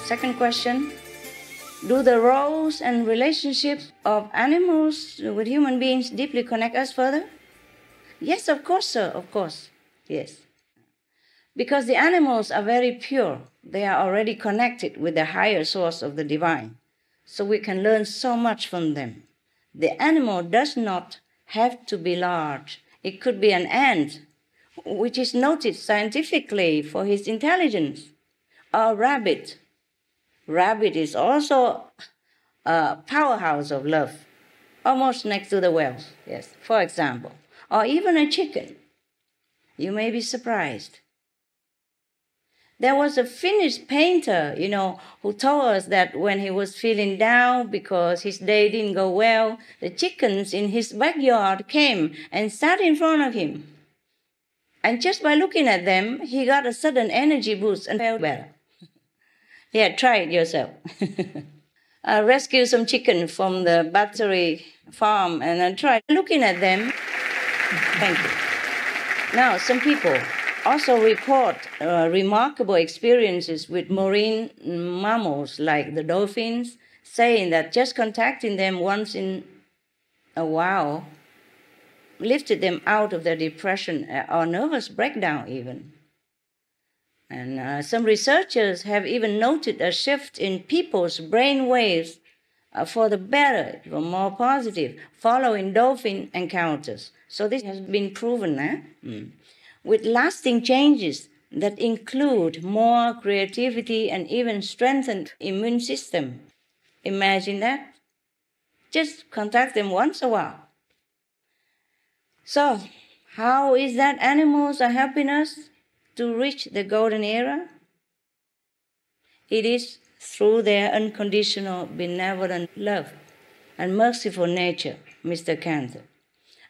Second question. Do the roles and relationships of animals with human beings deeply connect us further? Yes, of course, sir, of course. Yes. Because the animals are very pure. They are already connected with the higher source of the divine. So we can learn so much from them. The animal does not have to be large. It could be an ant, which is noted scientifically for his intelligence, or a rabbit. Rabbit is also a powerhouse of love, almost next to the whales, yes, for example. Or even a chicken. You may be surprised. There was a Finnish painter, who told us that when he was feeling down because his day didn't go well, the chickens in his backyard came and sat in front of him. And just by looking at them, he got a sudden energy boost and felt better. Yeah, try it yourself. I rescued some chicken from the battery farm and I tried looking at them. Thank you. Now, some people also report remarkable experiences with marine mammals like the dolphins, saying that just contacting them once in a while lifted them out of their depression or nervous breakdown even. And some researchers have even noted a shift in people's brain waves for the better, for more positive, following dolphin encounters. So this has been proven, with lasting changes that include more creativity and even strengthened immune system. Imagine that. Just contact them once a while. So, how is that animals are helping us to reach the golden era? It is through their unconditional benevolent love and merciful nature, Mr. Cantor.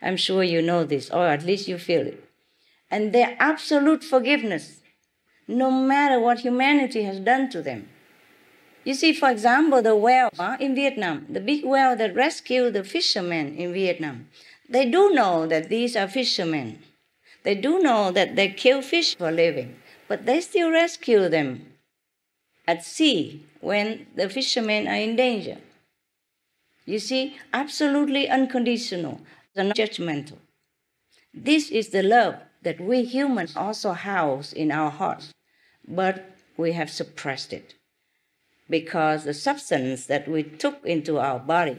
I'm sure you know this, or at least you feel it. And their absolute forgiveness, no matter what humanity has done to them. You see, for example, the whale in Vietnam, the big whale that rescued the fishermen in Vietnam, they do know that these are fishermen. They do know that they kill fish for a living, but they still rescue them at sea when the fishermen are in danger. You see, absolutely unconditional and not judgmental. This is the love that we humans also house in our hearts, but we have suppressed it because the substance that we took into our body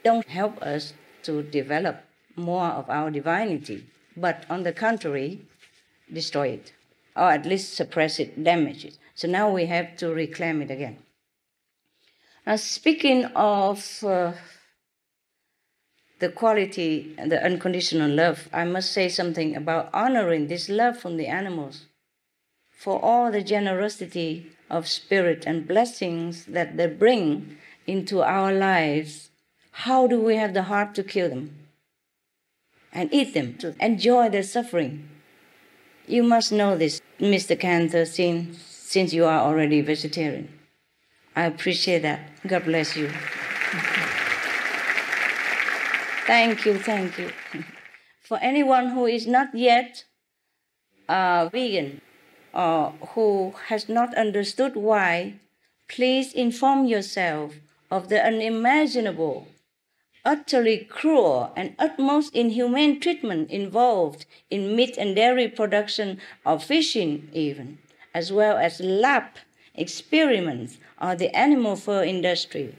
don't help us to develop more of our divinity, but on the contrary, destroy it, or at least suppress it, damage it. So now we have to reclaim it again. Now, speaking of the quality and the unconditional love, I must say something about honoring this love from the animals for all the generosity of spirit and blessings that they bring into our lives. How do we have the heart to kill them and eat them, to enjoy their suffering? You must know this, Mr. Cantor, since you are already vegetarian. I appreciate that. God bless you. Thank you. For anyone who is not yet vegan or who has not understood why, please inform yourself of the unimaginable, utterly cruel and utmost inhumane treatment involved in meat and dairy production or fishing even, as well as lab experiments or the animal fur industry.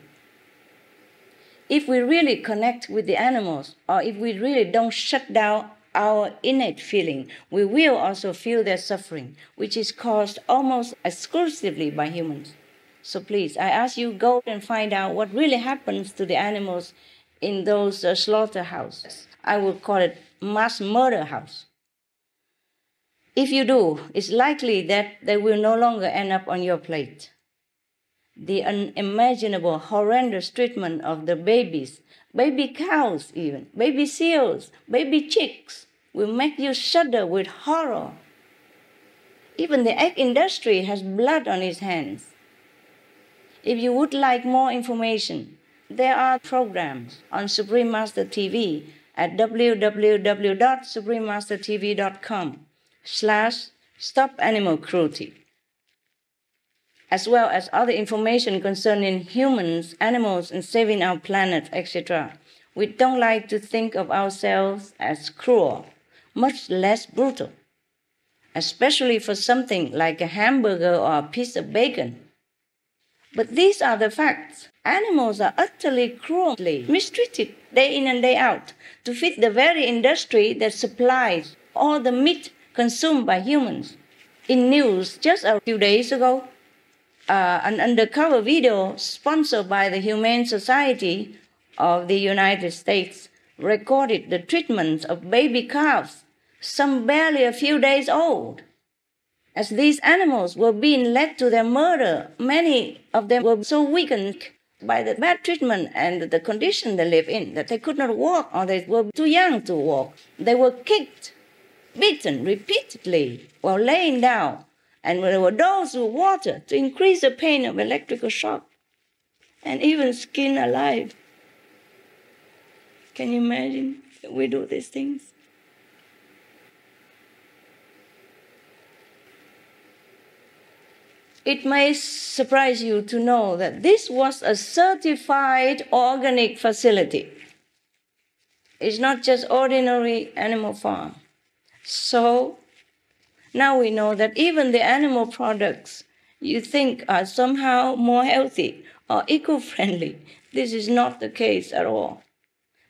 If we really connect with the animals, or if we really don't shut down our innate feeling, we will also feel their suffering, which is caused almost exclusively by humans. So please, I ask you, go and find out what really happens to the animals in those slaughterhouses. I would call it mass murder house. If you do, it's likely that they will no longer end up on your plate. The unimaginable, horrendous treatment of the babies, baby cows even, baby seals, baby chicks, will make you shudder with horror. Even the egg industry has blood on its hands. If you would like more information, there are programs on Supreme Master TV at www.suprememastertv.com/stop animal cruelty. as well as other information concerning humans, animals, and saving our planet, etc., we don't like to think of ourselves as cruel, much less brutal, especially for something like a hamburger or a piece of bacon. But these are the facts. Animals are utterly cruelly mistreated day in and day out to feed the very industry that supplies all the meat consumed by humans. In news just a few days ago, an undercover video sponsored by the Humane Society of the United States recorded the treatment of baby calves, some barely a few days old. As these animals were being led to their murder, many of them were so weakened by the bad treatment and the condition they live in that they could not walk or they were too young to walk. They were kicked, beaten repeatedly while laying down, and there were dosed with water to increase the pain of electrical shock, and even skinned alive. Can you imagine that we do these things? It may surprise you to know that this was a certified organic facility. It's not just ordinary animal farm. So now we know that even the animal products you think are somehow more healthy or eco-friendly, this is not the case at all.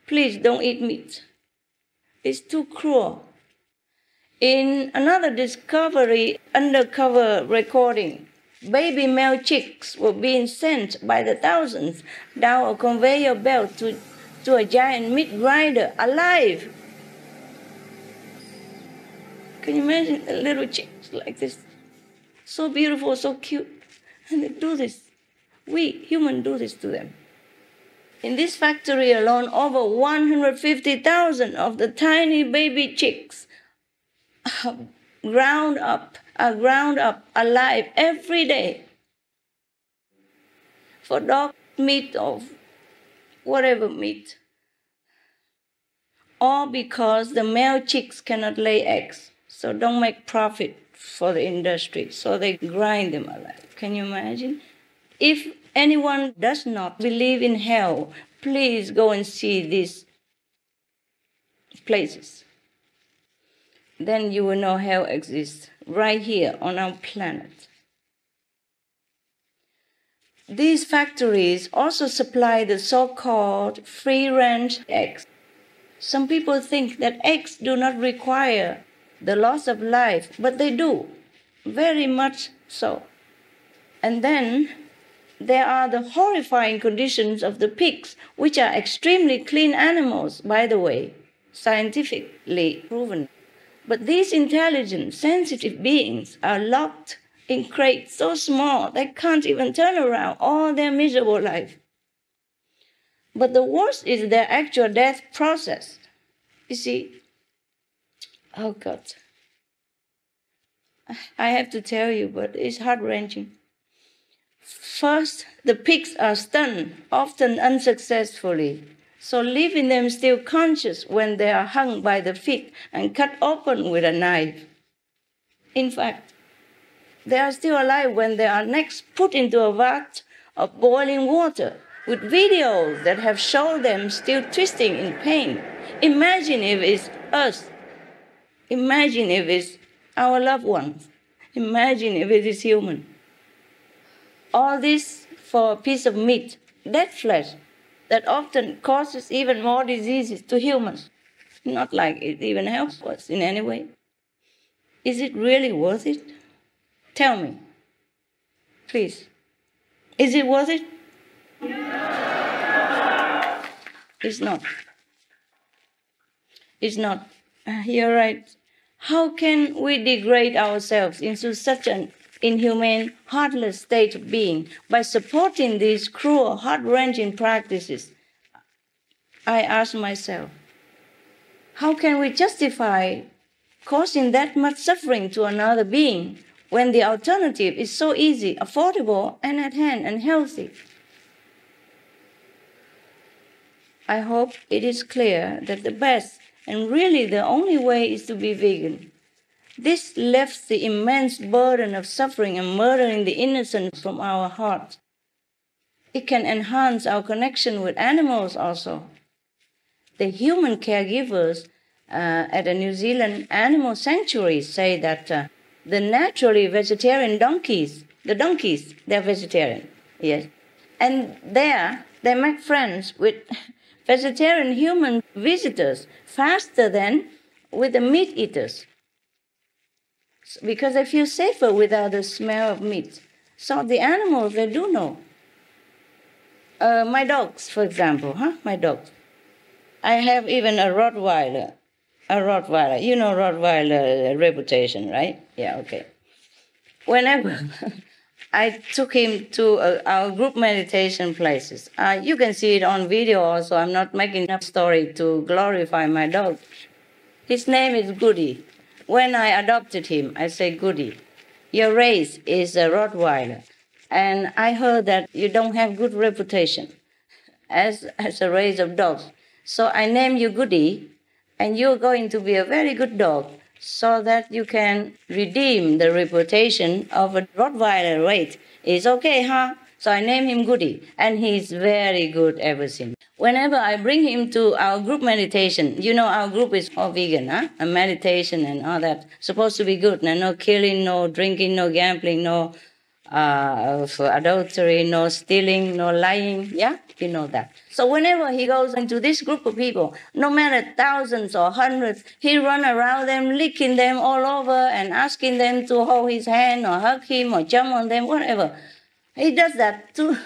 Please don't eat meat. It's too cruel. In another discovery, undercover recording, baby male chicks were being sent by the thousands down a conveyor belt to a giant meat grinder, alive. Can you imagine the little chicks like this? So beautiful, so cute. And they do this. We humans do this to them. In this factory alone, over 150,000 of the tiny baby chicks are ground up alive every day for dog meat or whatever meat. All because the male chicks cannot lay eggs, so don't make profit for the industry, so they grind them alive. Can you imagine? If anyone does not believe in hell, please go and see these places. Then you will know hell exists right here on our planet. These factories also supply the so-called free-range eggs. Some people think that eggs do not require the loss of life, but they do, very much so. And then there are the horrifying conditions of the pigs, which are extremely clean animals, by the way, scientifically proven. But these intelligent, sensitive beings are locked in crates so small they can't even turn around all their miserable life. But the worst is their actual death process. You see, oh God, I have to tell you, but it's heart-wrenching. First, the pigs are stunned, often unsuccessfully, so leaving them still conscious when they are hung by the feet and cut open with a knife. In fact, they are still alive when they are next put into a vat of boiling water, with videos that have shown them still twisting in pain. Imagine if it's us. Imagine if it's our loved ones. Imagine if it is human. All this for a piece of meat, dead flesh, that often causes even more diseases to humans. Not like it even helps us in any way. Is it really worth it? Tell me, please. Is it worth it? It's not. It's not. You're right. How can we degrade ourselves into such an inhumane, heartless state of being by supporting these cruel, heart-wrenching practices? I ask myself, how can we justify causing that much suffering to another being when the alternative is so easy, affordable, and at hand, and healthy? I hope it is clear that the best and really the only way is to be vegan. This lifts the immense burden of suffering and murdering the innocence from our hearts. It can enhance our connection with animals also. The human caregivers at a New Zealand animal sanctuary say that the naturally vegetarian donkeys, they're vegetarian, yes. And there, they make friends with vegetarian human visitors faster than with the meat eaters, because they feel safer without the smell of meat. So the animals, they do know. My dogs, for example, my dogs. I have even a Rottweiler. You know Rottweiler reputation, right? Yeah, okay. Whenever I took him to our group meditation places, you can see it on video also. I'm not making up story to glorify my dog. His name is Goody. When I adopted him, I say, Goody, your race is a Rottweiler. And I heard that you don't have good reputation as a race of dogs. So I name you Goody, and you're going to be a very good dog so that you can redeem the reputation of a Rottweiler race. It's okay, huh? So I name him Goody, and he's very good ever since. Whenever I bring him to our group meditation, you know our group is all vegan, and meditation and all that. Supposed to be good, no killing, no drinking, no gambling, no for adultery, no stealing, no lying, yeah? You know that. So whenever he goes into this group of people, no matter thousands or hundreds, he run around them, licking them all over and asking them to hold his hand or hug him or jump on them, whatever. He does that to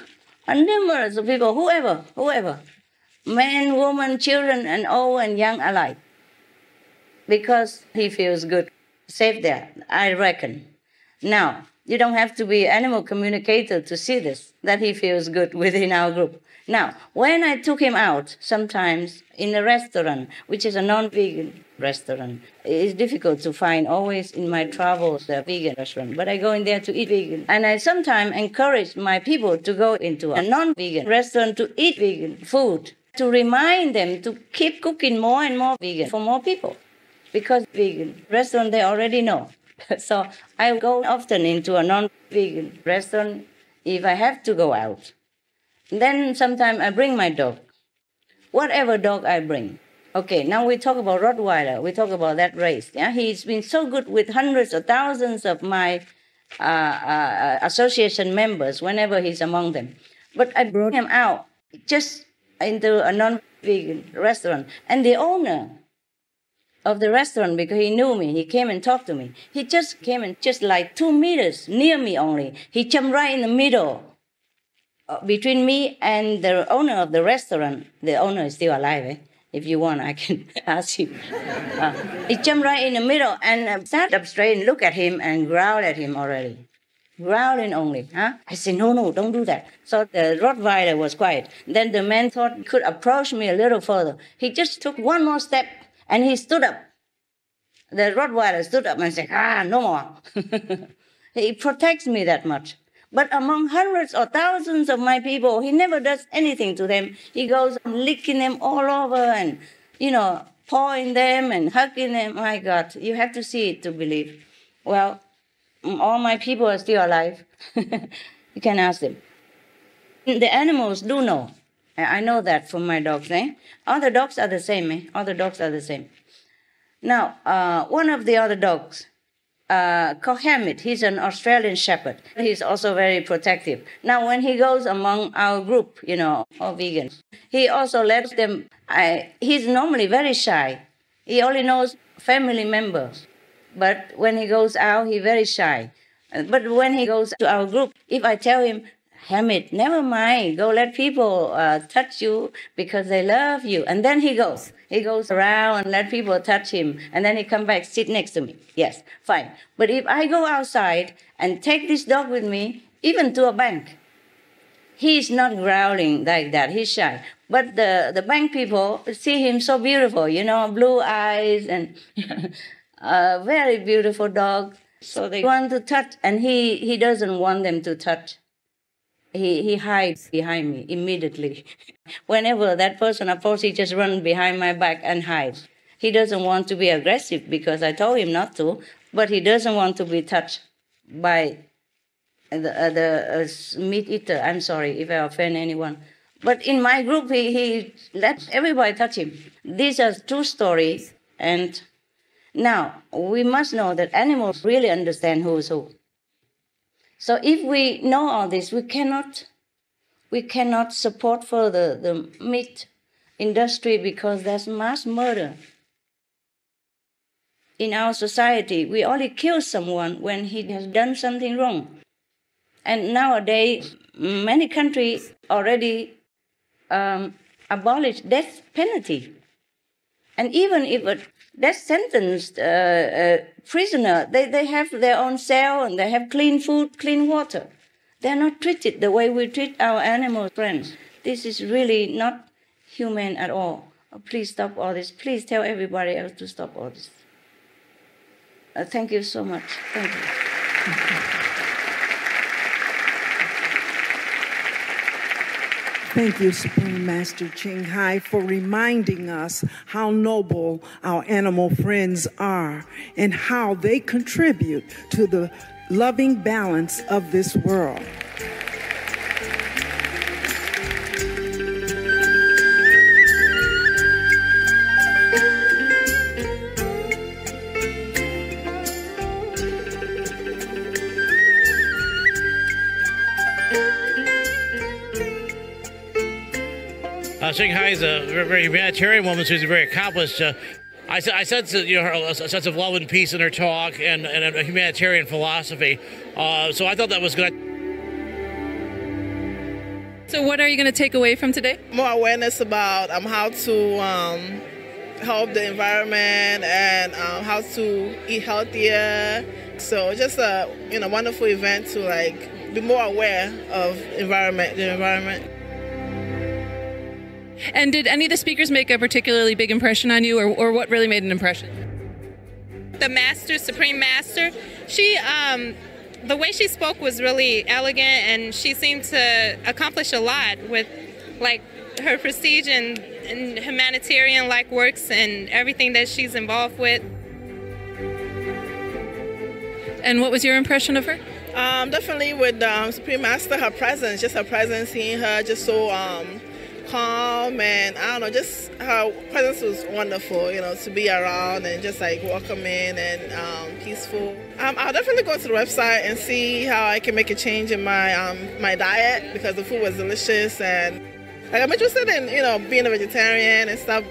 numerous of people, whoever. Men, women, children, and old and young alike. Because he feels good, safe there, I reckon. Now, you don't have to be an animal communicator to see this, that he feels good within our group. Now, when I took him out, sometimes in a restaurant, which is a non-vegan restaurant, it's difficult to find always in my travels a vegan restaurant, but I go in there to eat vegan. And I sometimes encourage my people to go into a non-vegan restaurant to eat vegan food, to remind them to keep cooking more and more vegan for more people. Because vegan restaurant, they already know. So I go often into a non-vegan restaurant if I have to go out. Then sometimes I bring my dog, whatever dog I bring. Okay, now we talk about Rottweiler. We talk about that race. Yeah, he's been so good with hundreds or thousands of my association members whenever he's among them. But I brought him out just into a non-vegan restaurant, and the owner of the restaurant, because he knew me, he came and talked to me. He just came and just like 2 meters near me only. He jumped right in the middle between me and the owner of the restaurant. The owner is still alive, eh? If you want, I can ask him. He jumped right in the middle and sat up straight and looked at him and growled at him already. Growling only, huh? I said, no, don't do that. So the Rottweiler was quiet. Then the man thought he could approach me a little further. He just took one more step and he stood up. The Rottweiler stood up and said, no more. He protects me that much. But among hundreds or thousands of my people, he never does anything to them. He goes licking them all over and, pawing them and hugging them. My God, you have to see it to believe. Well, all my people are still alive. You can ask them. The animals do know. I know that from my dogs. All the dogs are the same. All the dogs are the same. Now, one of the other dogs, called Hamid, he's an Australian shepherd. He's also very protective. Now, when he goes among our group, all vegans, he also lets them, he's normally very shy. He only knows family members. But when he goes out, he's very shy. But when he goes to our group, if I tell him, Hamid, never mind, go let people touch you because they love you. And then he goes around and let people touch him. And then he come back, sit next to me. Yes, fine. But if I go outside and take this dog with me, even to a bank, he's not growling like that. He's shy. But the bank people see him so beautiful, blue eyes and a very beautiful dog. So they want to touch, and he doesn't want them to touch. He hides behind me immediately. Whenever that person approaches, he just runs behind my back and hides. He doesn't want to be aggressive because I told him not to, but he doesn't want to be touched by the meat eater. I'm sorry if I offend anyone. But in my group, he let everybody touch him. These are true stories. And now, we must know that animals really understand who is who. So if we know all this, we cannot support further the meat industry because there's mass murder. In our society, we only kill someone when he has done something wrong. And nowadays, many countries already abolish death penalty. And even if a death sentenced prisoner, they have their own cell and they have clean food, clean water. They're not treated the way we treat our animal friends. This is really not humane at all. Please stop all this. Please tell everybody else to stop all this. Thank you so much. Thank you. Thank you, Supreme Master Ching Hai, for reminding us how noble our animal friends are and how they contribute to the loving balance of this world. Ching Hai is a very humanitarian woman. She's very accomplished. I sense a sense of love and peace in her talk and a humanitarian philosophy. So I thought that was good. So what are you going to take away from today? More awareness about how to help the environment and how to eat healthier. So just a wonderful event to be more aware of the environment. And did any of the speakers make a particularly big impression on you, or what really made an impression? The master, Supreme Master, she, the way she spoke was really elegant, and she seemed to accomplish a lot with, her prestige and humanitarian-like works and everything that she's involved with. And what was your impression of her? Definitely with Supreme Master, her presence, seeing her just so calm, and I don't know, just her presence was wonderful, to be around and just welcoming and peaceful. I'll definitely go to the website and see how I can make a change in my my diet, because the food was delicious, and I'm interested in being a vegetarian and stuff.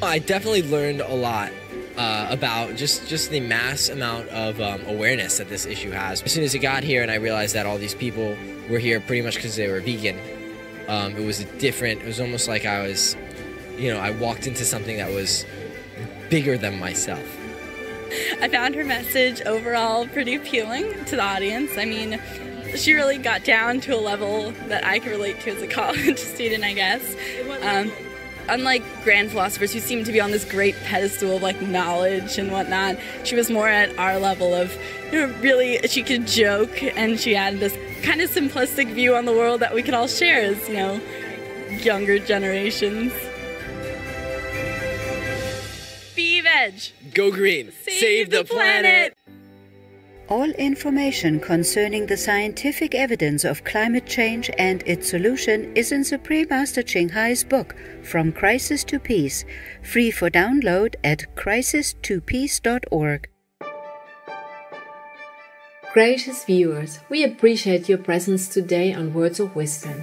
I definitely learned a lot about just the mass amount of awareness that this issue has. As soon as it got here and I realized that all these people were here pretty much because they were vegan, it was almost like I was, I walked into something that was bigger than myself. I found her message overall pretty appealing to the audience. I mean, she really got down to a level that I can relate to as a college student, I guess. Unlike grand philosophers who seem to be on this great pedestal of knowledge and whatnot, she was more at our level of, really, she could joke, and she had this kind of simplistic view on the world that we could all share as, younger generations. Be veg. Go green. Save the planet. All information concerning the scientific evidence of climate change and its solution is in Supreme Master Ching Hai's book, From Crisis to Peace, free for download at crisis2peace.org. Gracious viewers, we appreciate your presence today on Words of Wisdom.